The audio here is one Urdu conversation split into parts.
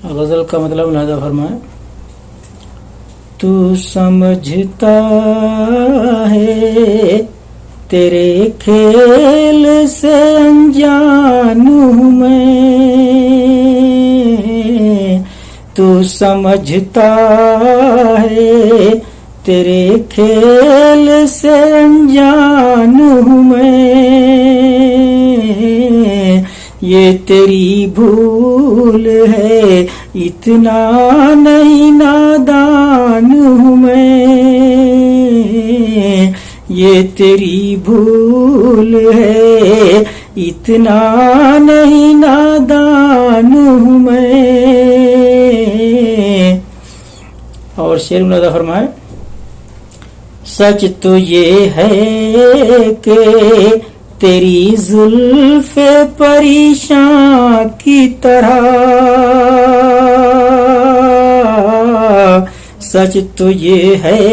غزل کا مطلب ملاحظہ فرمائیں. تو سمجھتا ہے تیرے کھیل سے انجان ہوں میں، تو سمجھتا ہے تیرے کھیل سے انجان ہوں میں، یہ تیری بھول ہے اتنا نہیں نادان ہوں میں، یہ تیری بھول ہے اتنا نہیں نادان ہوں میں. اور شعر ملاحظہ فرمائے. سچ تو یہ ہے کہ تیری زلف پریشان کی طرح، سچ تو یہ ہے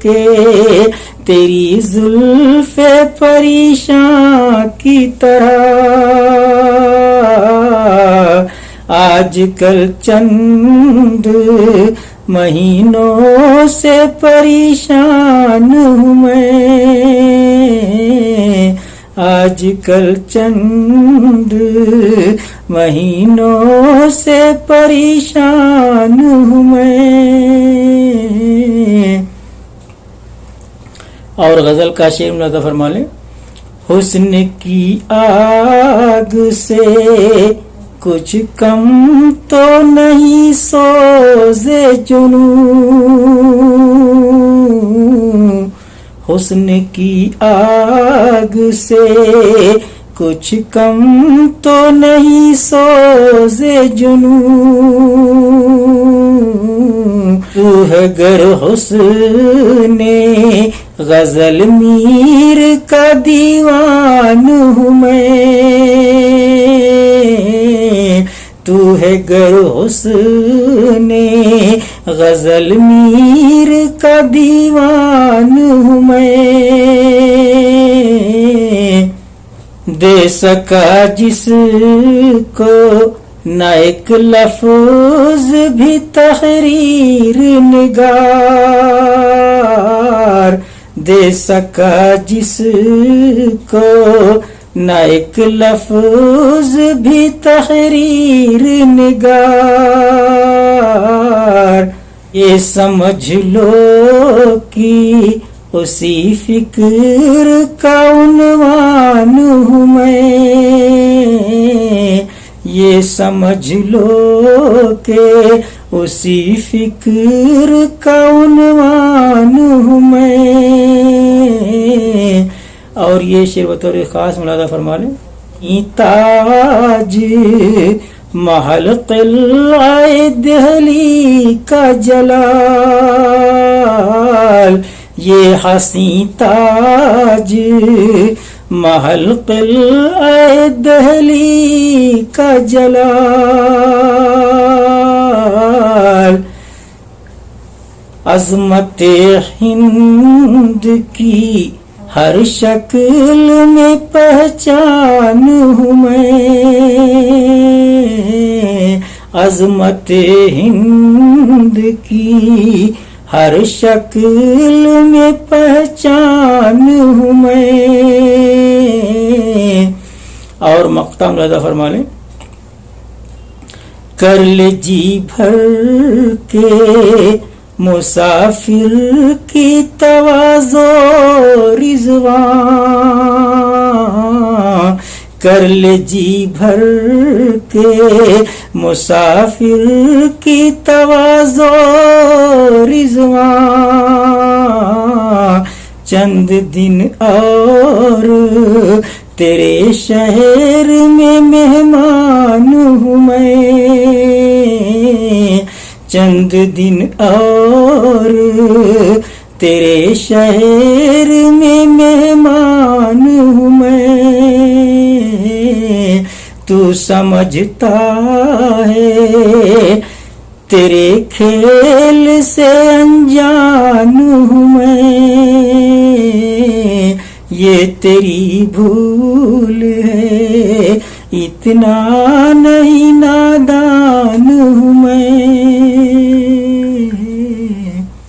کہ تیری زلف پریشان کی طرح آج کل چند مہینوں سے پریشان ہوں میں، آج کل چند مہینوں سے پریشان ہوں میں. اور غزل کا شعر ملاحظہ فرما لیں. حسن کی آگ سے کچھ کم تو نہیں سوزے جنوں، حسن کی آگ سے کچھ کم تو نہیں سوزے جنوں، تو ہے گر حسن غزل میر کا دیوان ہوں میں، تو ہے گر حسن غزل میر کا دیوان ہوں میں، دے سکا جس کو نہ ایک لفظ بھی تحریر نگار، دے سکا جس کو نہ ایک لفظ بھی تحریر نگار، یہ سمجھ لو کہ اسی فکر کا عنوان ہوں میں، یہ سمجھ لو کہ اسی فکر کا عنوان ہوں میں. اور یہ شعر بطور خاص ملاحظہ فرما لیں. تاج محل قلعہ دہلی کا جلال، یہ حسین تاج محل قلعہ دہلی کا جلال، عظمت ہند کی ہر شکل میں پہچان ہوں میں، عظمت ہند کی ہر شکل میں پہچان ہوں میں. اور مقطع ملاحظہ فرما لیں. کر لے جی بھر کے مسافر کی تواضع رضوان، کر لے جی بھر کے مسافر کی تواضع رضوان، چند دن اور تیرے شہر میں مہمان ہوں میں، چند دن اور تیرے شہر میں مہمان ہوں میں، تو سمجھتا ہے تیرے کھیل سے انجان ہوں میں، یہ تیری بھول ہے اتنا نہیں نادان